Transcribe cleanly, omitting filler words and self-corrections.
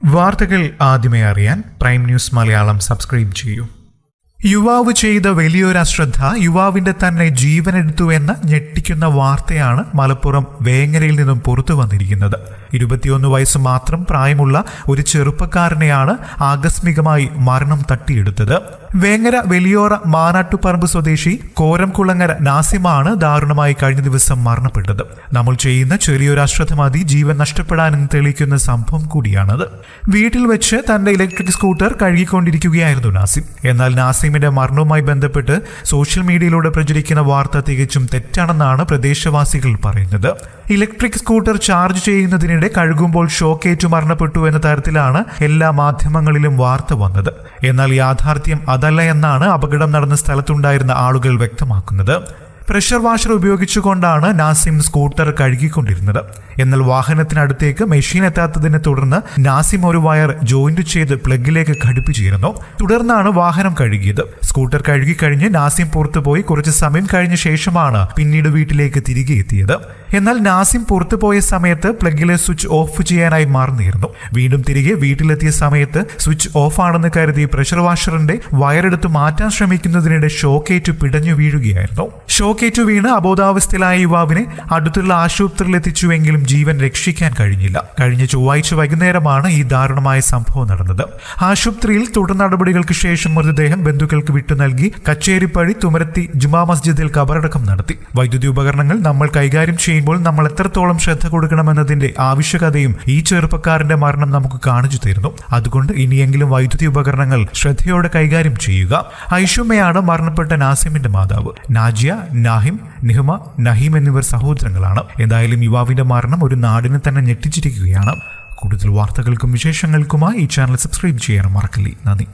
വാർത്തകൾ ആദ്യമേ അറിയാൻ പ്രൈം ന്യൂസ് മലയാളം സബ്സ്ക്രൈബ് ചെയ്യൂ. യുവാവ് ചെയ്ത വലിയൊരു അശ്രദ്ധ യുവാവിന്റെ തന്നെ ജീവനെടുത്തുവെന്ന ഞെട്ടിക്കുന്ന വാർത്തയാണ് മലപ്പുറം വേങ്ങരയിൽ നിന്നും പുറത്തു വന്നിരിക്കുന്നത്. 21 വയസ്സ് മാത്രം പ്രായമുള്ള ഒരു ചെറുപ്പക്കാരനെയാണ് ആകസ്മികമായി മരണം തട്ടിയെടുത്തത്. വേങ്ങര വലിയോറ മാനാട്ടുപറമ്പ് സ്വദേശി കോരംകുളങ്ങര നാസിമാണ് ദാരുണമായി കഴിഞ്ഞ ദിവസം മരണപ്പെട്ടത്. നമ്മൾ ചെയ്യുന്ന ചെറിയൊരു അശ്രദ്ധ മതി ജീവൻ നഷ്ടപ്പെടാനെന്ന് തെളിയിക്കുന്ന സംഭവം കൂടിയാണത്. വീട്ടിൽ വെച്ച് തന്റെ ഇലക്ട്രിക് സ്കൂട്ടർ കഴുകിക്കൊണ്ടിരിക്കുകയായിരുന്നു നാസിം. എന്നാൽ നാസിമിന്റെ മരണവുമായി ബന്ധപ്പെട്ട് സോഷ്യൽ മീഡിയയിലൂടെ പ്രചരിക്കുന്ന വാർത്ത തികച്ചും തെറ്റാണെന്നാണ് പ്രദേശവാസികൾ പറയുന്നത്. ഇലക്ട്രിക് സ്കൂട്ടർ ചാർജ് ചെയ്യുന്നതിനിടെ കഴുകുമ്പോൾ ഷോക്കേറ്റു മരണപ്പെട്ടു എന്ന തരത്തിലാണ് എല്ലാ മാധ്യമങ്ങളിലും വാർത്ത വന്നത്. എന്നാൽ യാഥാർത്ഥ്യം അതല്ല എന്നാണ് അപകടം നടന്ന സ്ഥലത്തുണ്ടായിരുന്ന ആളുകൾ വ്യക്തമാക്കുന്നത്. പ്രഷർ വാഷർ ഉപയോഗിച്ചുകൊണ്ടാണ് നാസിം സ്കൂട്ടർ കഴുകിക്കൊണ്ടിരുന്നത്. എന്നാൽ വാഹനത്തിനടുത്തേക്ക് മെഷീൻ എത്താത്തതിനെ തുടർന്ന് നാസിം ഒരു വയർ ജോയിന്റ് ചെയ്ത് പ്ലഗിലേക്ക് ഘടിപ്പിച്ചിരുന്നു. തുടർന്നാണ് വാഹനം കഴുകിയത്. സ്കൂട്ടർ കഴുകിക്കഴിഞ്ഞ് നാസിം പുറത്തുപോയി കുറച്ച് സമയം കഴിഞ്ഞ ശേഷമാണ് പിന്നീട് വീട്ടിലേക്ക് തിരികെ എത്തിയത്. എന്നാൽ നാസിം പുറത്തുപോയ സമയത്ത് പ്ലഗിലെ സ്വിച്ച് ഓഫ് ചെയ്യാനായി മറന്നിരുന്നു. വീണ്ടും തിരികെ വീട്ടിലെത്തിയ സമയത്ത് സ്വിച്ച് ഓഫ് ആണെന്ന് കരുതി പ്രഷർ വാഷറിന്റെ വയറെടുത്ത് മാറ്റാൻ ശ്രമിക്കുന്നതിനിടെ ഷോക്കേറ്റു പിടഞ്ഞു വീഴുകയായിരുന്നു. ഷോക്കേറ്റു വീണ് അബോധാവസ്ഥയിലായ യുവാവിനെ അടുത്തുള്ള ആശുപത്രിയിൽ എത്തിച്ചുവെങ്കിലും ജീവൻ രക്ഷിക്കാൻ കഴിഞ്ഞില്ല. കഴിഞ്ഞ ചൊവ്വാഴ്ച വൈകുന്നേരമാണ് ഈ ദാരുണമായ സംഭവം നടന്നത്. ആശുപത്രിയിൽ തുടർ നടപടികൾക്ക് ശേഷം മൃതദേഹം ബന്ധുക്കൾക്ക് വിട്ടു നൽകി കച്ചേരിപ്പടി തുമരത്തി ജുമാ മസ്ജിദിൽ ഖബറടക്കം നടത്തി. വൈദ്യുതി ഉപകരണങ്ങൾ നമ്മൾ കൈകാര്യം ചെയ്യുമ്പോൾ നമ്മൾ എത്രത്തോളം ശ്രദ്ധ കൊടുക്കണമെന്നതിന്റെ ആവശ്യകതയും ഈ ചെറുപ്പക്കാരന്റെ മരണം നമുക്ക് കാണിച്ചു തരുന്നു. അതുകൊണ്ട് ഇനിയെങ്കിലും വൈദ്യുതി ഉപകരണങ്ങൾ ശ്രദ്ധയോടെ കൈകാര്യം ചെയ്യുക. ഐഷുമ്മയാണ് മരണപ്പെട്ട നാസിമിന്റെ മാതാവ്. നാജിയ, നാഹിം, നിഹ്മ, നഹീം എന്നിവർ സഹോദരങ്ങളാണ്. എന്തായാലും യുവാവിന്റെ മരണം ഒരു നാടിനെ തന്നെ ഞെട്ടിച്ചിരിക്കുകയാണ്. കൂടുതൽ വാർത്തകൾക്കും വിശേഷങ്ങൾക്കുമായി ഈ ചാനൽ സബ്സ്ക്രൈബ് ചെയ്യാൻ മറക്കല്ലേ. നന്ദി.